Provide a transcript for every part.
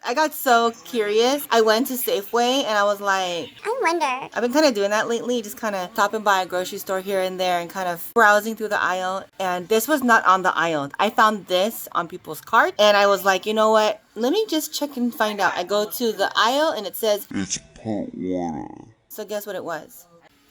I got so curious. I went to Safeway and I was like, I wonder. I've been kind of doing that lately, just kind of stopping by a grocery store here and there and kind of browsing through the aisle. And this was not on the aisle. I found this on people's cart and I was like, you know what? Let me just check and find out. I go to the aisle and it says, it's pot water. So guess what it was?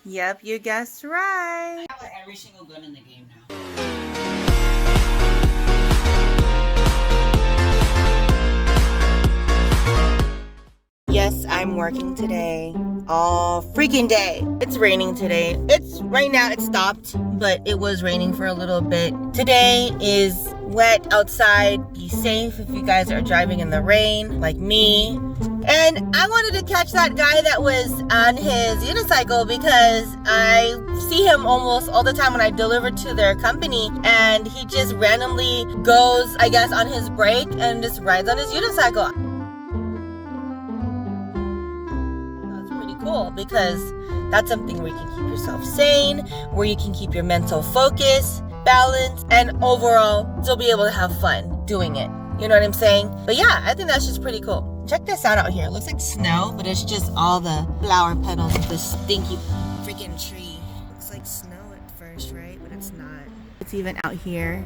Yep, you guessed right. I have every single gun in the game now. Yes, I'm working today. All freaking day. It's raining today. Right now it stopped, but it was raining for a little bit. Today is wet outside. Be safe if you guys are driving in the rain like me. And I wanted to catch that guy that was on his unicycle because I see him almost all the time when I deliver to their company, and he just randomly goes, I guess, on his break and just rides on his unicycle. Cool, because that's something where you can keep yourself sane, where you can keep your mental focus, balance, and overall still be able to have fun doing it. You know what I'm saying? But yeah, I think that's just pretty cool. Check this out here. It looks like snow, but it's just all the flower petals of this stinky freaking tree. Looks like snow at first, right? But it's not. It's even out here.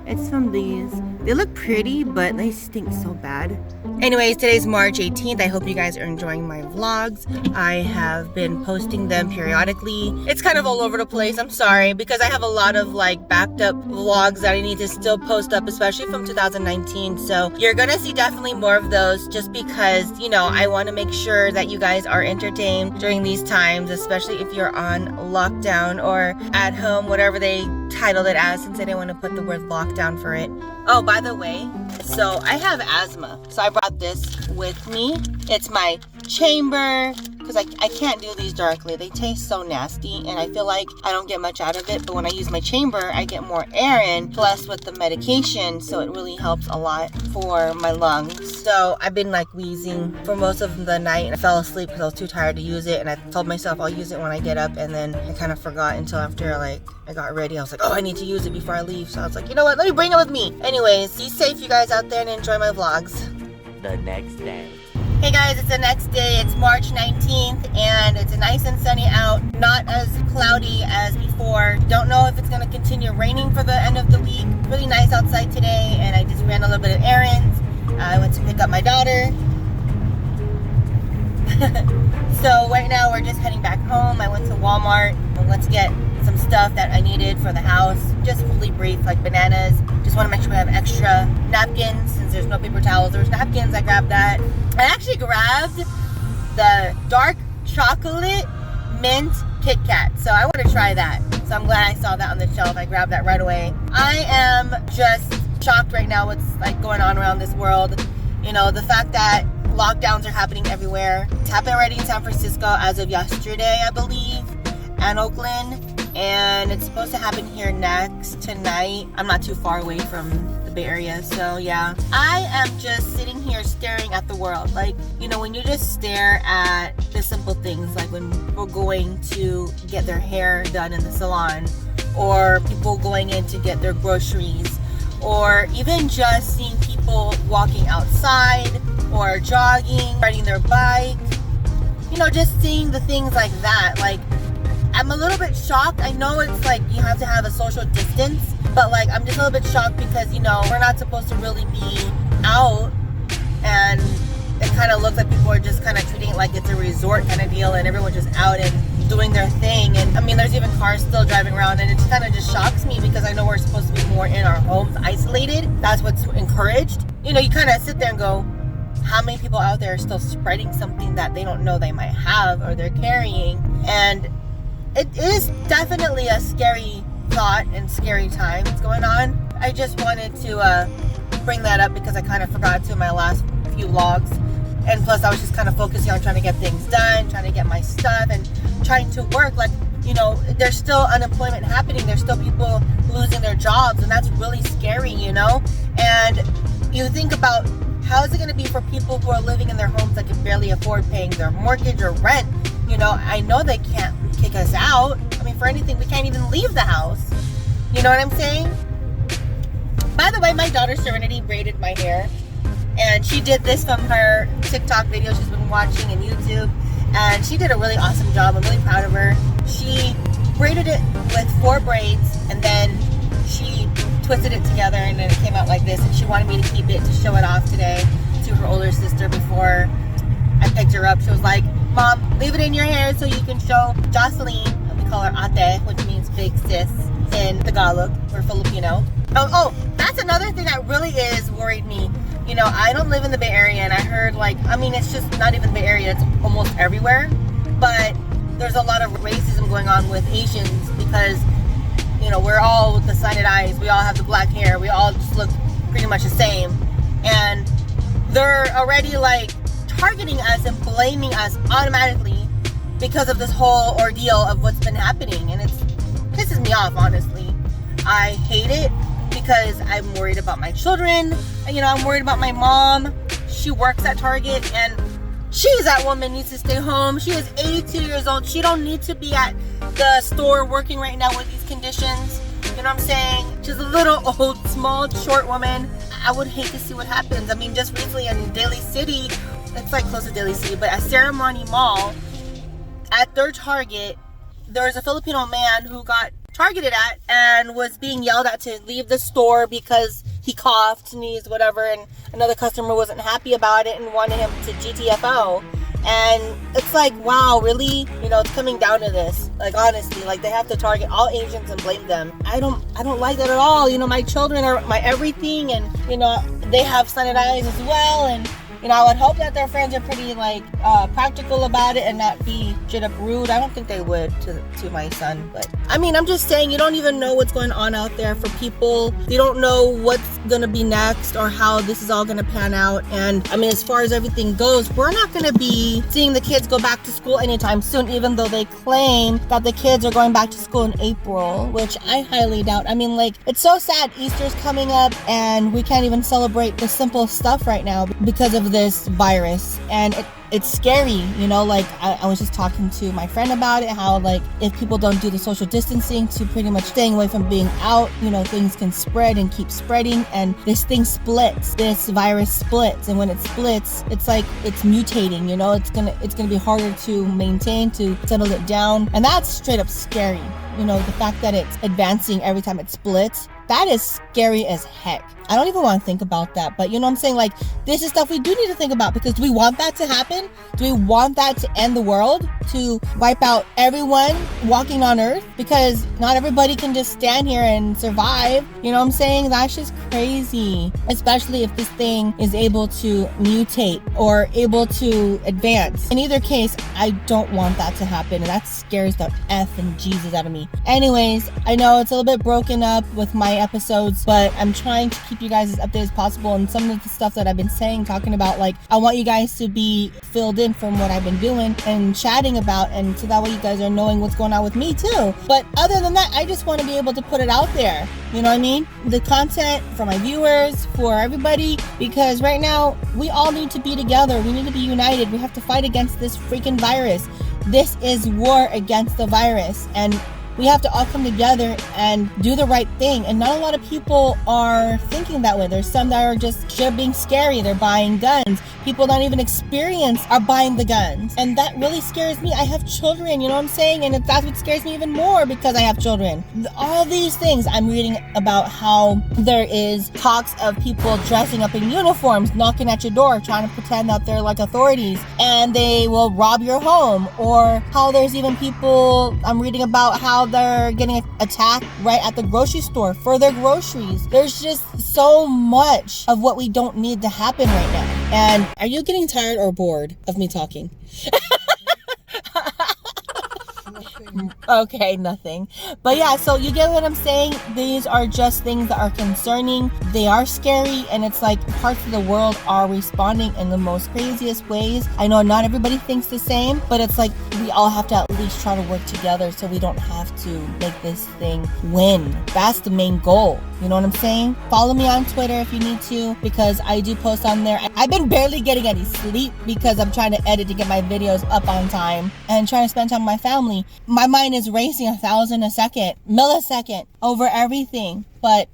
It's from these. They look pretty, but they stink so bad. Anyways, today's March 18th. I hope you guys are enjoying my vlogs. I have been posting them periodically. It's kind of all over the place. I'm sorry, because I have a lot of like backed up vlogs that I need to still post up, especially from 2019. So you're gonna see definitely more of those just because, you know, I want to make sure that you guys are entertained during these times, especially if you're on lockdown or at home, whatever they titled it as, since I didn't want to put the word lockdown for it. Oh, by the way, so I have asthma, so I brought this with me. It's my chamber, because I can't do these directly. They taste so nasty, and I feel like I don't get much out of it, but when I use my chamber, I get more air in, plus with the medication, so it really helps a lot for my lungs. So I've been like wheezing for most of the night, and I fell asleep because I was too tired to use it, and I told myself I'll use it when I get up, and then I kind of forgot until after like I got ready. I was like, oh, I need to use it before I leave. So I was like, you know what, let me bring it with me. Anyways, be safe you guys out there and enjoy my vlogs. The next day. Hey guys, it's the next day. It's March 19th and it's nice and sunny out. Not as cloudy as before. Don't know if it's going to continue raining for the end of the week. Really nice outside today, and I just ran a little bit of errands. I went to pick up my daughter. So right now we're just heading back home. I went to Walmart. I went to get some stuff that I needed for the house. Just fully brief, like bananas. Just want to make sure we have extra napkins since there's no paper towels. There's napkins, I grabbed that. I actually grabbed the dark chocolate mint Kit Kat. So I want to try that. So I'm glad I saw that on the shelf. I grabbed that right away. I am just shocked right now what's like going on around this world. You know, the fact that lockdowns are happening everywhere. It's happened already in San Francisco as of yesterday, I believe, and Oakland. And it's supposed to happen here next tonight. I'm not too far away from the Bay Area, so yeah. I am just sitting here staring at the world. Like, you know, when you just stare at the simple things, like when people going to get their hair done in the salon, or people going in to get their groceries, or even just seeing people walking outside, or jogging, riding their bike. You know, just seeing the things like that. Like, I'm a little bit shocked. I know it's like you have to have a social distance, but like I'm just a little bit shocked because, you know, we're not supposed to really be out, and it kind of looks like people are just kind of treating it like it's a resort kind of deal, and everyone's just out and doing their thing. And I mean, there's even cars still driving around, and it just kind of just shocks me because I know we're supposed to be more in our homes, isolated. That's what's encouraged. You know, you kind of sit there and go, how many people out there are still spreading something that they don't know they might have or they're carrying? And it is definitely a scary thought and scary times going on. I just wanted to bring that up because I kind of forgot to in my last few vlogs. And plus I was just kind of focusing on trying to get things done, trying to get my stuff, and trying to work. Like, you know, there's still unemployment happening. There's still people losing their jobs, and that's really scary, you know? And you think about how is it going to be for people who are living in their homes that can barely afford paying their mortgage or rent? You know, I know they can't kick us out. I mean, for anything, we can't even leave the house. You know what I'm saying? By the way, my daughter Serenity braided my hair. And she did this from her TikTok video she's been watching and YouTube. And she did a really awesome job. I'm really proud of her. She braided it with 4 braids and then she twisted it together and then it came out like this. And she wanted me to keep it to show it off today to her older sister before I picked her up. She was like, Mom, leave it in your hair so you can show Jocelyn, and we call her ate, which means big sis in Tagalog or Filipino. Oh, that's another thing that really is worried me. You know, I don't live in the Bay Area, and I heard, like, I mean, it's just not even the Bay Area, it's almost everywhere. But there's a lot of racism going on with Asians because, you know, we're all with the slanted eyes, we all have the black hair, we all just look pretty much the same. And they're already, like, targeting us and blaming us automatically because of this whole ordeal of what's been happening. And it pisses me off, honestly. I hate it because I'm worried about my children. You know, I'm worried about my mom. She works at Target and that woman needs to stay home. She is 82 years old. She don't need to be at the store working right now with these conditions. You know what I'm saying? She's a little old, small, short woman. I would hate to see what happens. I mean, just recently in Daly City, it's like close to Daly City, but at Ceremony Mall, at their Target, there was a Filipino man who got targeted at and was being yelled at to leave the store because he coughed, sneezed, whatever, and another customer wasn't happy about it and wanted him to GTFO. And it's like, wow, really? You know, it's coming down to this. Like, honestly, like, they have to target all Asians and blame them. I don't like that at all. You know, my children are my everything, and, you know, they have slanted eyes as well, and, you know, I would hope that their friends are pretty, like, practical about it and not be straight up rude. I don't think they would to my son. But, I mean, I'm just saying, you don't even know what's going on out there for people. You don't know what's going to be next or how this is all going to pan out. And, I mean, as far as everything goes, we're not going to be seeing the kids go back to school anytime soon, even though they claim that the kids are going back to school in April, which I highly doubt. I mean, like, it's so sad. Easter's coming up and we can't even celebrate the simple stuff right now because of this virus. And it's scary, you know, like I was just talking to my friend about it, how, like, if people don't do the social distancing to pretty much staying away from being out, you know, things can spread and keep spreading, and this thing splits, this virus splits, and when it splits, it's like it's mutating, you know, it's gonna be harder to maintain, to settle it down, and that's straight up scary. You know, the fact that it's advancing every time it splits, that is scary as heck. I don't even want to think about that, but you know what I'm saying? Like, this is stuff we do need to think about, because do we want that to happen? Do we want that to end the world? To wipe out everyone walking on Earth? Because not everybody can just stand here and survive. You know what I'm saying? That's just crazy. Especially if this thing is able to mutate or able to advance. In either case, I don't want that to happen, and that scares the F and Jesus out of me. Anyways, I know it's a little bit broken up with my episodes, but I'm trying to keep you guys as updated as possible, and some of the stuff that I've been saying, talking about, like, I want you guys to be filled in from what I've been doing and chatting about, and so that way you guys are knowing what's going on with me too. But other than that, I just want to be able to put it out there, you know what I mean? The content for my viewers, for everybody, because right now we all need to be together. We need to be united. We have to fight against this freaking virus. This is war against the virus, and we have to all come together and do the right thing. And not a lot of people are thinking that way. There's some that are just being scary. They're buying guns. People not even experienced are buying the guns. And that really scares me. I have children, you know what I'm saying? And that's what scares me even more, because I have children. All these things, I'm reading about how there is talks of people dressing up in uniforms, knocking at your door, trying to pretend that they're like authorities, and they will rob your home. Or how there's even people, I'm reading about how they're getting attacked right at the grocery store for their groceries. There's just so much of what we don't need to happen right now. And are you getting tired or bored of me talking? Okay, nothing. But yeah, so you get what I'm saying? These are just things that are concerning. They are scary, and it's like parts of the world are responding in the most craziest ways. I know not everybody thinks the same, but it's like we all have to at least try to work together so we don't have to make this thing win. That's the main goal. You know what I'm saying? Follow me on Twitter if you need to, because I do post on there. I've been barely getting any sleep because I'm trying to edit to get my videos up on time and trying to spend time with my family. My mind is racing 1,000 a second, millisecond over everything. But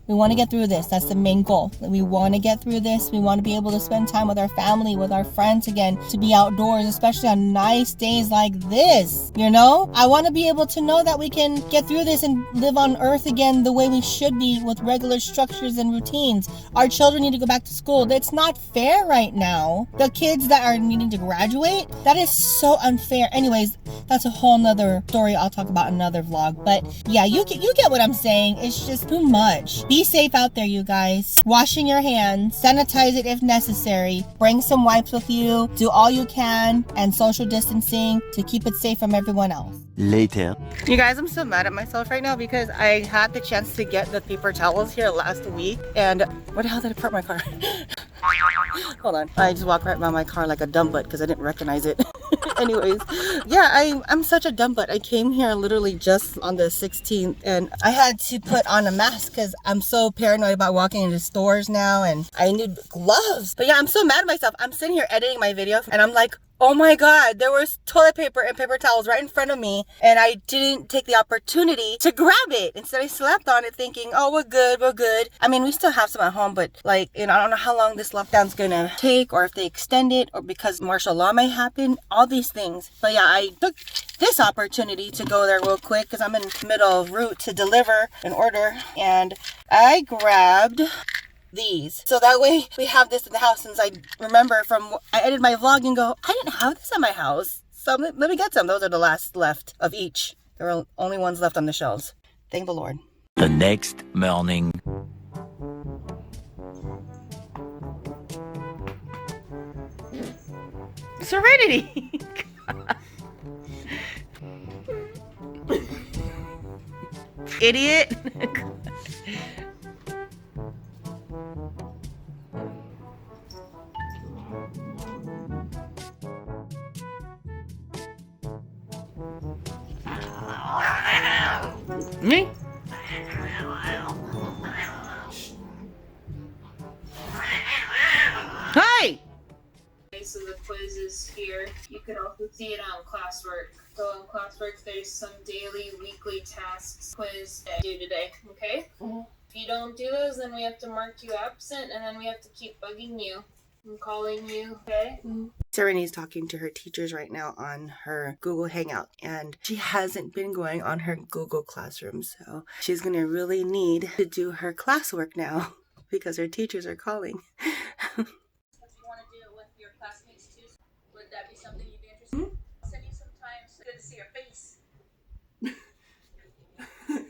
We want to get through this. That's the main goal. We want to get through this. We want to be able to spend time with our family, with our friends again, to be outdoors, especially on nice days like this. You know, I want to be able to know that we can get through this and live on earth again the way we should be, with regular structures and routines. Our children need to go back to school. It's not fair right now. The kids that are needing to graduate, that is so unfair. Anyways, that's a whole nother story I'll talk about in another vlog. But yeah, you get what I'm saying. It's just too much. Be safe out there, you guys. Washing your hands, sanitize it if necessary, bring some wipes with you, do all you can, and social distancing to keep it safe from everyone else. Later. You guys, I'm so mad at myself right now because I had the chance to get the paper towels here last week, and where the hell did I park my car? Hold on. I just walked right by my car like a dumb butt because I didn't recognize it. Anyways, yeah, I'm such a dumb butt. I came here literally just on the 16th, and I had to put on a mask because I'm so paranoid about walking into stores now, and I need gloves. But yeah, I'm so mad at myself. I'm sitting here editing my video, and I'm like, oh my God, there was toilet paper and paper towels right in front of me, and I didn't take the opportunity to grab it. Instead, I slept on it thinking, oh, we're good, we're good. I mean, we still have some at home, but like, you know, I don't know how long this lockdown's gonna take, or if they extend it, or because martial law may happen, all these things. But yeah, I took this opportunity to go there real quick because I'm in the middle of route to deliver an order, and I grabbed these, so that way we have this in the house, since I remember from I edited my vlog and go, I didn't have this at my house, so let me get some. Those are the last left of each. There are only ones left on the shelves. Thank the Lord. The next morning. Serenity. Idiot. Me? Hi! So the quiz is here. You can also see it on classwork. So on classwork, there's some daily, weekly tasks quiz that you do today, okay? Mm-hmm. If you don't do those, then we have to mark you absent, and then we have to keep bugging you and calling you, okay? Mm-hmm. Serenity's talking to her teachers right now on her Google Hangout, and she hasn't been going on her Google Classroom, so she's gonna really need to do her classwork now because her teachers are calling. If you want to do it with your classmates too, would that be something you'd be interested in? I'll send you some time. So good to see your face.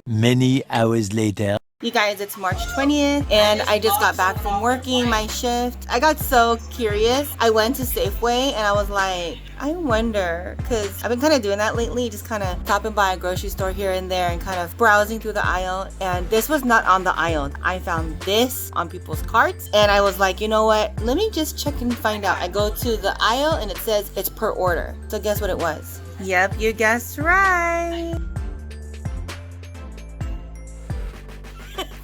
Many hours later. You guys, it's March 20th, and I just got back from working my shift. I got so curious. I went to Safeway, and I was like, I wonder, because I've been kind of doing that lately, just kind of stopping by a grocery store here and there and kind of browsing through the aisle, and this was not on the aisle. I found this on people's carts, and I was like, you know what? Let me just check and find out. I go to the aisle, and it says it's per order. So guess what it was? Yep, you guessed right.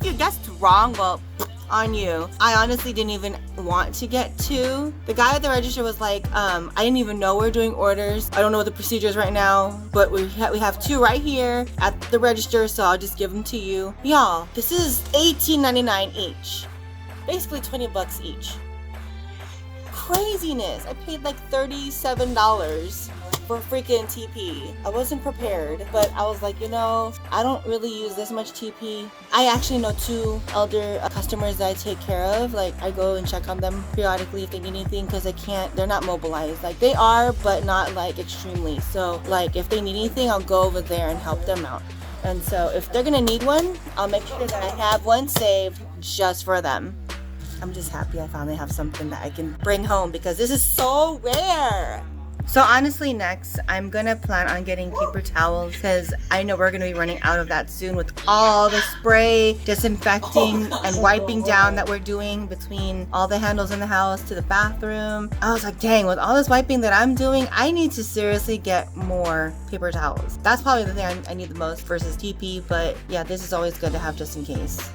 You guessed wrong. Well, on you. I honestly didn't even want to get two. The guy at the register was like, I didn't even know we're doing orders. I don't know what the procedure is right now, but we have two right here at the register, so I'll just give them to you. Y'all, this is $18.99 each. Basically 20 bucks each. Craziness. I paid like $37 for freaking TP. I wasn't prepared, but I was like, you know, I don't really use this much TP. I actually know two elder customers that I take care of. Like, I go and check on them periodically if they need anything, because they're not mobilized. Like, they are, but not like extremely. So like, if they need anything, I'll go over there and help them out. And so if they're gonna need one, I'll make sure that I have one saved just for them. I'm just happy I finally have something that I can bring home, because this is so rare. So honestly, next, I'm gonna plan on getting paper towels, because I know we're gonna be running out of that soon with all the spray, disinfecting, and wiping down that we're doing between all the handles in the house to the bathroom. I was like, dang, with all this wiping that I'm doing, I need to seriously get more paper towels. That's probably the thing I need the most versus TP, but yeah, this is always good to have just in case.